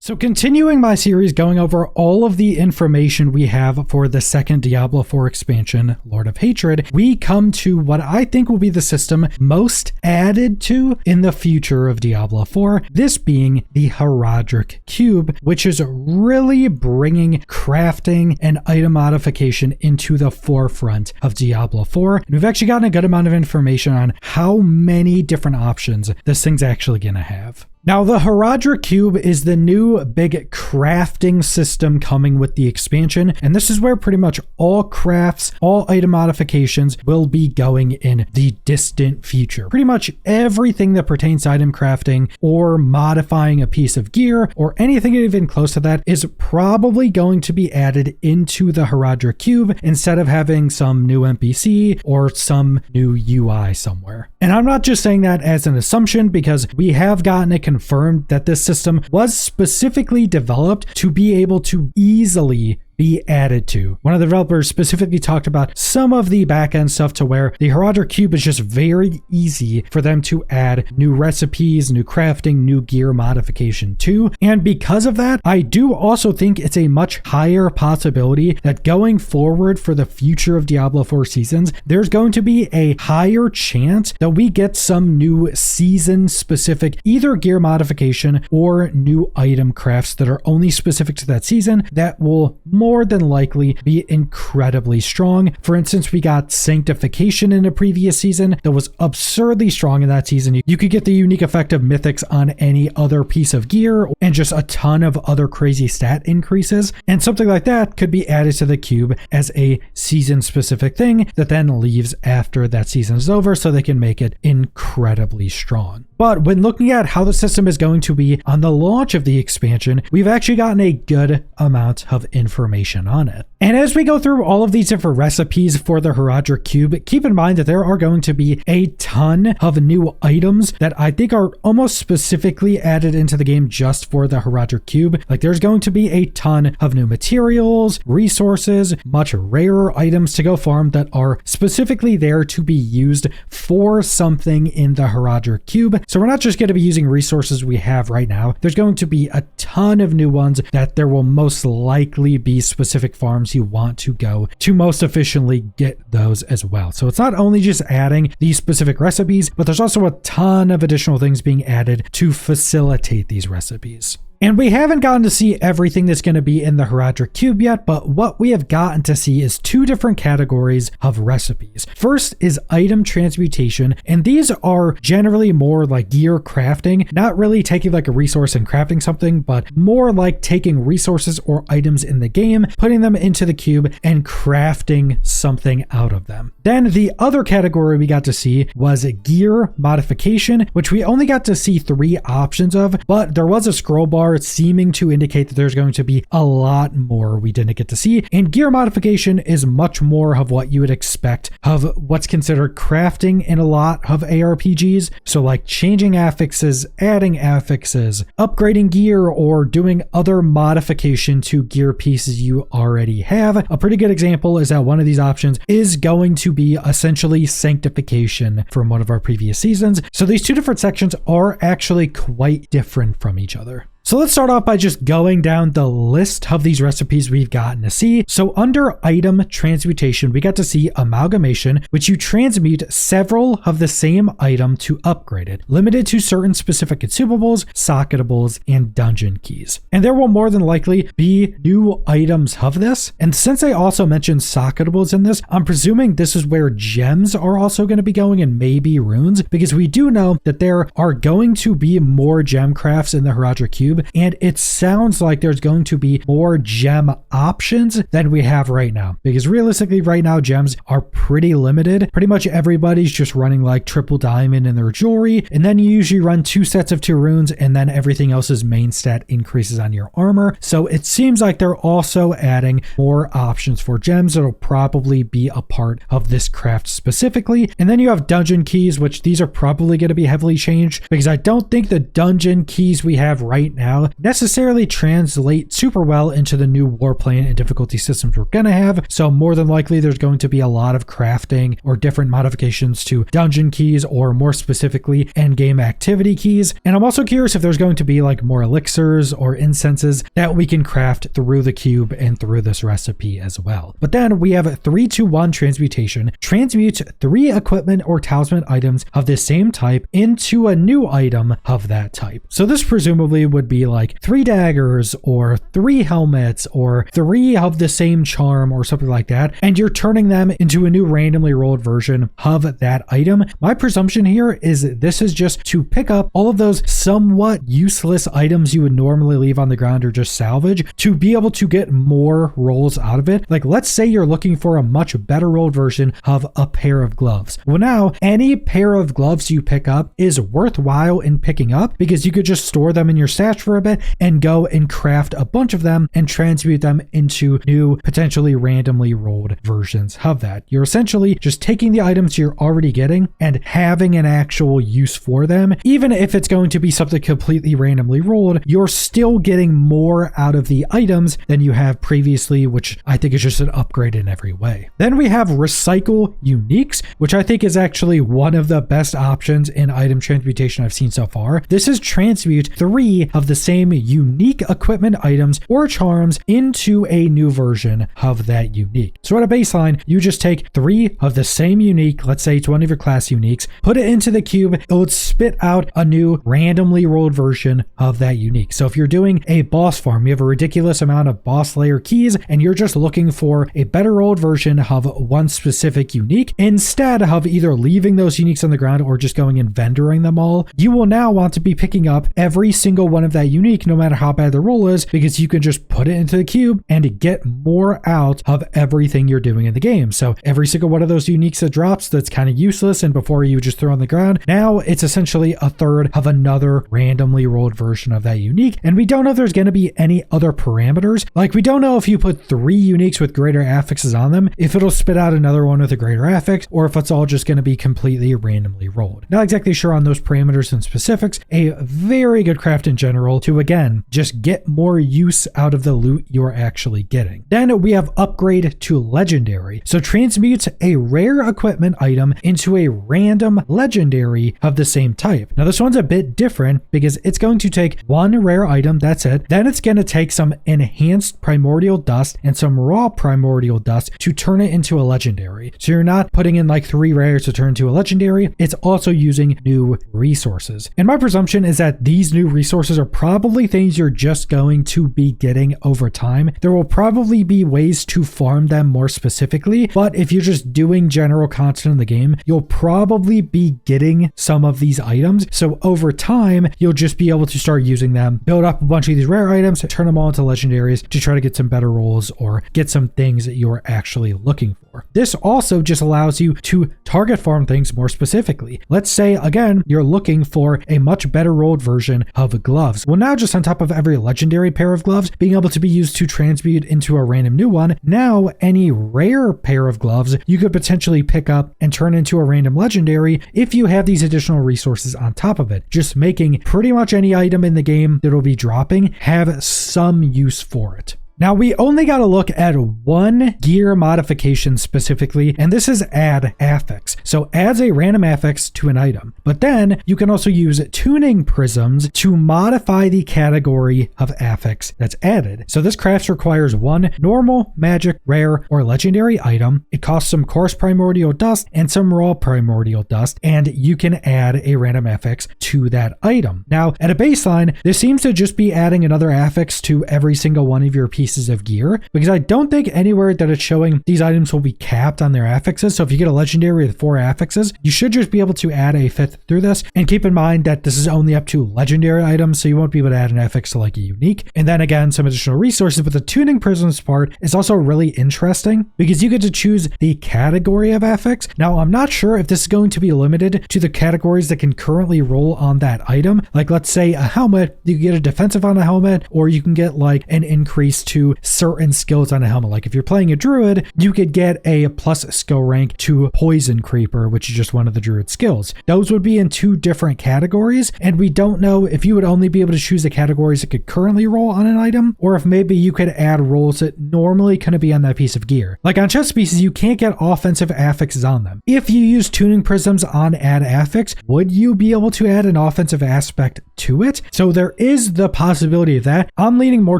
So continuing my series going over all of the information we have for the second Diablo 4 expansion, Lord of Hatred, we come to what I think will be the system most added to in the future of Diablo 4, this being the Horadric Cube, which is really bringing crafting and item modification into the forefront of Diablo 4. And we've actually gotten a good amount of information on how many different options this thing's actually going to have. Now, the Horadric Cube is the new big crafting system coming with the expansion, and this is where pretty much all crafts, all item modifications will be going in the distant future. Pretty much everything that pertains to item crafting or modifying a piece of gear or anything even close to that is probably going to be added into the Horadric Cube instead of having some new NPC or some new UI somewhere. And I'm not just saying that as an assumption, because we have gotten it confirmed that this system was specifically developed to be able to easily be added to. One of the developers specifically talked about some of the back-end stuff to where the Horadric Cube is just very easy for them to add new recipes, new crafting, new gear modification to. And because of that, I do also think it's a much higher possibility that going forward for the future of Diablo 4 seasons, there's going to be a higher chance that we get some new season-specific either gear modification or new item crafts that are only specific to that season that will more than likely be incredibly strong. For instance, we got Sanctification in a previous season that was absurdly strong in that season. You could get the unique effect of mythics on any other piece of gear and just a ton of other crazy stat increases. And something like that could be added to the cube as a season specific thing that then leaves after that season is over so they can make it incredibly strong. But when looking at how the system is going to be on the launch of the expansion, we've actually gotten a good amount of information on it. And as we go through all of these different recipes for the Horadric Cube, keep in mind that there are going to be a ton of new items that I think are almost specifically added into the game just for the Horadric Cube. Like there's going to be a ton of new materials, resources, much rarer items to go farm that are specifically there to be used for something in the Horadric Cube. So we're not just going to be using resources we have right now. There's going to be a ton of new ones that there will most likely be specific farms you want to go to most efficiently get those as well. So it's not only just adding these specific recipes, but there's also a ton of additional things being added to facilitate these recipes. And we haven't gotten to see everything that's going to be in the Horadric Cube yet, but what we have gotten to see is two different categories of recipes. First is item transmutation, and these are generally more like gear crafting, not really taking like a resource and crafting something, but more like taking resources or items in the game, putting them into the cube and crafting something out of them. Then the other category we got to see was gear modification, which we only got to see 3 options of, but there was a scroll bar seeming to indicate that there's going to be a lot more we didn't get to see. And gear modification is much more of what you would expect of what's considered crafting in a lot of ARPGs. So like changing affixes, adding affixes, upgrading gear, or doing other modification to gear pieces you already have. A pretty good example is that one of these options is going to be essentially Sanctification from one of our previous seasons. So these two different sections are actually quite different from each other. So let's start off by just going down the list of these recipes we've gotten to see. So under item transmutation, we got to see amalgamation, which you transmute several of the same item to upgrade it, limited to certain specific consumables, socketables, and dungeon keys. And there will more than likely be new items of this. And since I also mentioned socketables in this, I'm presuming this is where gems are also going to be going and maybe runes, because we do know that there are going to be more gem crafts in the Horadric Cube. And it sounds like there's going to be more gem options than we have right now, because realistically right now gems are pretty limited. Pretty much everybody's just running like triple diamond in their jewelry, and then you usually run 2 sets of 2 runes, and then everything else's main stat increases on your armor. So it seems like they're also adding more options for gems that'll probably be a part of this craft specifically. And then you have dungeon keys, which these are probably going to be heavily changed, because I don't think the dungeon keys we have right now now necessarily translate super well into the new warplane and difficulty systems we're gonna have. So more than likely there's going to be a lot of crafting or different modifications to dungeon keys, or more specifically endgame activity keys. And I'm also curious if there's going to be like more elixirs or incenses that we can craft through the cube and through this recipe as well. But then we have 3-2-1 transmutation. Transmute 3 equipment or talisman items of the same type into a new item of that type. So this presumably would be like 3 daggers or 3 helmets or 3 of the same charm or something like that, and you're turning them into a new randomly rolled version of that item. My presumption here is this is just to pick up all of those somewhat useless items you would normally leave on the ground or just salvage, to be able to get more rolls out of it. Like, let's say you're looking for a much better rolled version of a pair of gloves. Well, now any pair of gloves you pick up is worthwhile in picking up, because you could just store them in your stash for a bit and go and craft a bunch of them and transmute them into new, potentially randomly rolled versions of that. You're essentially just taking the items you're already getting and having an actual use for them. Even if it's going to be something completely randomly rolled, you're still getting more out of the items than you have previously, which I think is just an upgrade in every way. Then we have recycle uniques, which I think is actually one of the best options in item transmutation I've seen so far. This is transmute 3 of the same unique equipment items or charms into a new version of that unique. So at a baseline, you just take 3 of the same unique, let's say it's one of your class uniques, put it into the cube, it would spit out a new randomly rolled version of that unique. So if you're doing a boss farm, you have a ridiculous amount of boss layer keys, and you're just looking for a better rolled version of one specific unique, instead of either leaving those uniques on the ground or just going and vendoring them all, you will now want to be picking up every single one of that unique, no matter how bad the roll is, because you can just put it into the cube and get more out of everything you're doing in the game. So every single one of those uniques that drops that's kind of useless and before you just throw on the ground, now it's essentially a third of another randomly rolled version of that unique. And we don't know if there's going to be any other parameters. Like, we don't know if you put 3 uniques with greater affixes on them, if it'll spit out another one with a greater affix, or if it's all just going to be completely randomly rolled. Not exactly sure on those parameters and specifics. A very good craft in general to, again, just get more use out of the loot you're actually getting. Then we have upgrade to legendary. So transmutes a rare equipment item into a random legendary of the same type. Now this one's a bit different because it's going to take 1 rare item, that's it. Then it's going to take some enhanced primordial dust and some raw primordial dust to turn it into a legendary. So you're not putting in like 3 rares to turn into a legendary, it's also using new resources. And my presumption is that these new resources are probably things you're just going to be getting over time. There will probably be ways to farm them more specifically, but if you're just doing general content in the game, you'll probably be getting some of these items. So over time, you'll just be able to start using them, build up a bunch of these rare items, turn them all into legendaries to try to get some better rolls or get some things that you're actually looking for. This also just allows you to target farm things more specifically. Let's say, again, you're looking for a much better rolled version of gloves. Well, now just on top of every legendary pair of gloves being able to be used to transmute into a random new one, now any rare pair of gloves you could potentially pick up and turn into a random legendary if you have these additional resources on top of it, just making pretty much any item in the game that will be dropping have some use for it. Now, we only got to look at one gear modification specifically, and this is add affix. So adds a random affix to an item. But then you can also use tuning prisms to modify the category of affix that's added. So this craft requires 1 normal, magic, rare, or legendary item. It costs some coarse primordial dust and some raw primordial dust, and you can add a random affix to that item. Now, at a baseline, this seems to just be adding another affix to every single one of your pieces of gear, because I don't think anywhere that it's showing these items will be capped on their affixes. So if you get a legendary with 4 affixes, you should just be able to add a 5th through this. And keep in mind that this is only up to legendary items, so you won't be able to add an affix to like a unique. And then again, some additional resources, but the tuning prisms part is also really interesting because you get to choose the category of affix. Now, I'm not sure if this is going to be limited to the categories that can currently roll on that item. Like, let's say a helmet, you get a defensive on a helmet, or you can get like an increase to certain skills on a helmet. Like if you're playing a druid, you could get a plus skill rank to poison creep Reaper, which is just one of the druid skills. Those would be in 2 different categories, and we don't know if you would only be able to choose the categories that could currently roll on an item, or if maybe you could add rolls that normally couldn't be on that piece of gear. Like on chest pieces, you can't get offensive affixes on them. If you use tuning prisms on add affix, would you be able to add an offensive aspect to it? So there is the possibility of that. I'm leaning more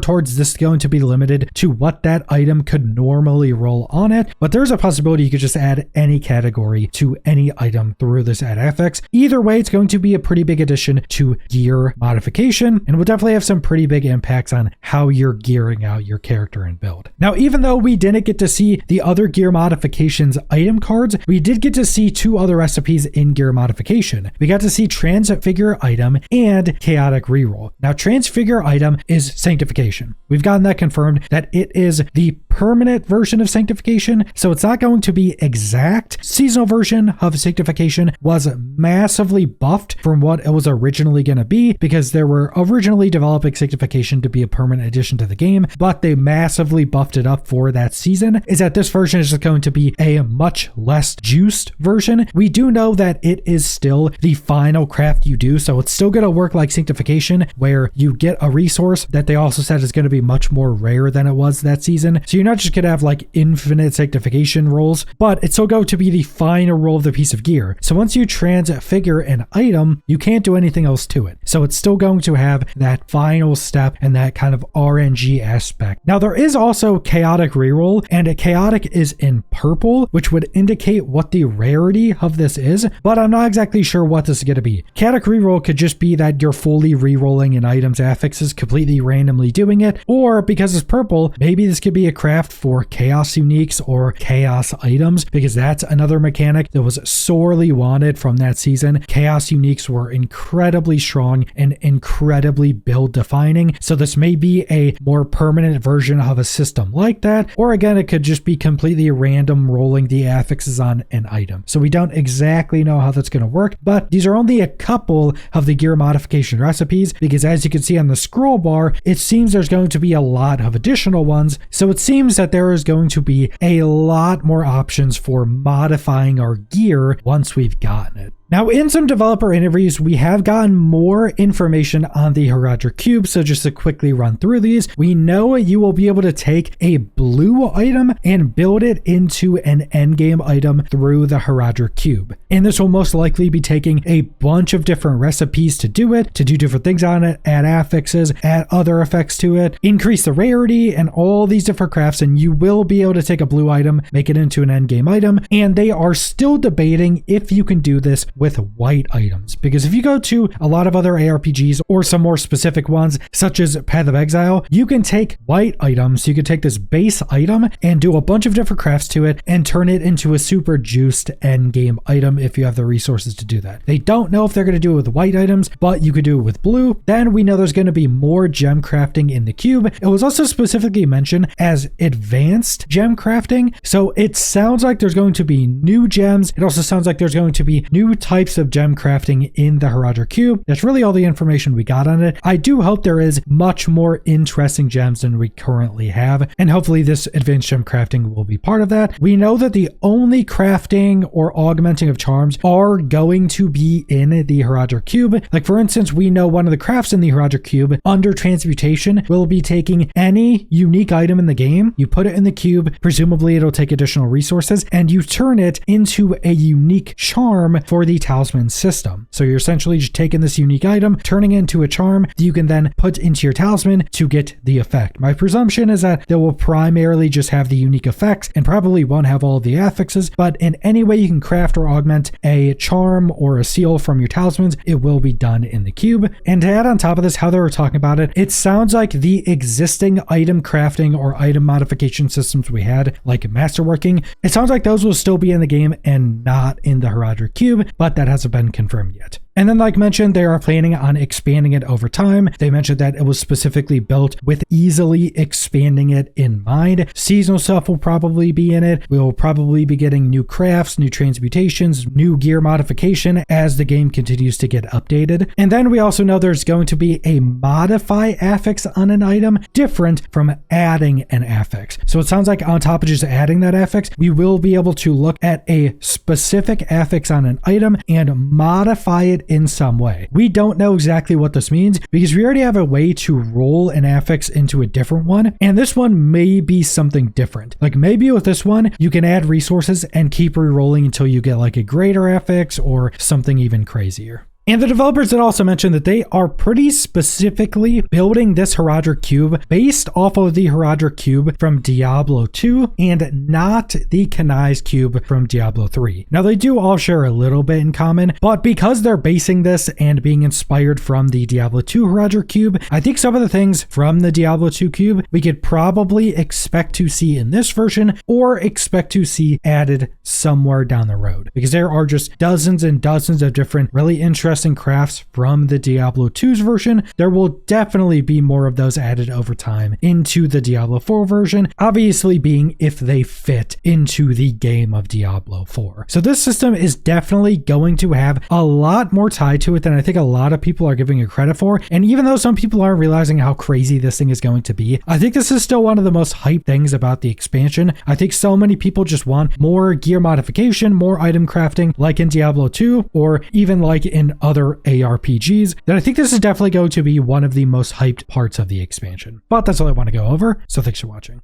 towards this going to be limited to what that item could normally roll on it, but there's a possibility you could just add any category to any item through this add affix. Either way, it's going to be a pretty big addition to gear modification, and will definitely have some pretty big impacts on how you're gearing out your character and build. Now, even though we didn't get to see the other gear modifications item cards, we did get to see 2 other recipes in gear modification. We got to see transfigure item and chaotic reroll. Now, transfigure item is sanctification. We've gotten that confirmed that it is the permanent version of sanctification, so it's not going to be exact. Seasonal version of sanctification was massively buffed from what it was originally going to be, because they were originally developing sanctification to be a permanent addition to the game, but they massively buffed it up for that season. Is that this version is just going to be a much less juiced version. We do know that it is still the final craft you do, so it's still going to work like sanctification, where you get a resource that they also said is going to be much more rare than it was that season. So you're not just going to have like infinite sanctification rolls, but it's still going to be the final roll of the piece of gear. So once you transfigure an item, you can't do anything else to it. So it's still going to have that final step and that kind of RNG aspect. Now, there is also chaotic reroll, and a chaotic is in purple, which would indicate what the rarity of this is, but I'm not exactly sure what this is going to be. Chaotic reroll could just be that you're fully rerolling an item's affixes, completely randomly doing it, or because it's purple, maybe this could be a craft for chaos uniques or chaos items, because that's another mechanic that was sorely wanted from that season. Chaos uniques were incredibly strong and incredibly build defining, so this may be a more permanent version of a system like that, or again, it could just be completely random rolling the affixes on an item. So we don't exactly know how that's going to work, but these are only a couple of the gear modification recipes, because as you can see on the scroll bar, it seems there's going to be a lot of additional ones. So it seems that there is going to be a lot more options for modifying our gear once we've gotten it. Now, in some developer interviews, we have gotten more information on the Horadric Cube, so just to quickly run through these, we know you will be able to take a blue item and build it into an endgame item through the Horadric Cube. And this will most likely be taking a bunch of different recipes to do it, to do different things on it, add affixes, add other effects to it, increase the rarity, and all these different crafts, and you will be able to take a blue item, make it into an endgame item, and they are still debating if you can do this with white items, because if you go to a lot of other ARPGs or some more specific ones such as Path of Exile, you can take white items. You can take this base item and do a bunch of different crafts to it and turn it into a super juiced end game item if you have the resources to do that. They don't know if they're going to do it with white items, but you could do it with blue. Then we know there's going to be more gem crafting in the cube. It was also specifically mentioned as advanced gem crafting, so it sounds like there's going to be new gems. It also sounds like there's going to be new types of gem crafting in the Horadric Cube. That's really all the information we got on it. I do hope there is much more interesting gems than we currently have, and hopefully this advanced gem crafting will be part of that. We know that the only crafting or augmenting of charms are going to be in the Horadric Cube. Like for instance, we know one of the crafts in the Horadric Cube under Transmutation will be taking any unique item in the game, you put it in the cube, presumably it'll take additional resources, and you turn it into a unique charm for the talisman system. So you're essentially just taking this unique item, turning it into a charm that you can then put into your talisman to get the effect. My presumption is that they will primarily just have the unique effects and probably won't have all the affixes, but in any way you can craft or augment a charm or a seal from your talismans, it will be done in the cube. And to add on top of this, how they were talking about it, it sounds like the existing item crafting or item modification systems we had, like masterworking, it sounds like those will still be in the game and not in the Horadric Cube, but that hasn't been confirmed yet. And then like mentioned, they are planning on expanding it over time. They mentioned that it was specifically built with easily expanding it in mind. Seasonal stuff will probably be in it. We will probably be getting new crafts, new transmutations, new gear modification as the game continues to get updated. And then we also know there's going to be a modify affix on an item different from adding an affix. So it sounds like on top of just adding that affix, we will be able to look at a specific affix on an item and modify it in some way. We don't know exactly what this means because we already have a way to roll an affix into a different one, and this one may be something different. Like maybe with this one, you can add resources and keep re-rolling until you get like a greater affix or something even crazier. And the developers did also mention that they are pretty specifically building this Horadric cube based off of the Horadric cube from Diablo 2 and not the Kanai's cube from Diablo 3. Now they do all share a little bit in common, but because they're basing this and being inspired from the Diablo 2 Horadric cube, I think some of the things from the Diablo 2 cube we could probably expect to see in this version or expect to see added somewhere down the road, because there are just dozens and dozens of different really interesting crafts from the Diablo 2's version. There will definitely be more of those added over time into the Diablo 4 version, obviously being if they fit into the game of Diablo 4. So this system is definitely going to have a lot more tied to it than I think a lot of people are giving it credit for. And even though some people aren't realizing how crazy this thing is going to be, I think this is still one of the most hyped things about the expansion. I think so many people just want more gear modification, more item crafting like in Diablo 2 or even like in other ARPGs, that I think this is definitely going to be one of the most hyped parts of the expansion. But that's all I want to go over, so thanks for watching.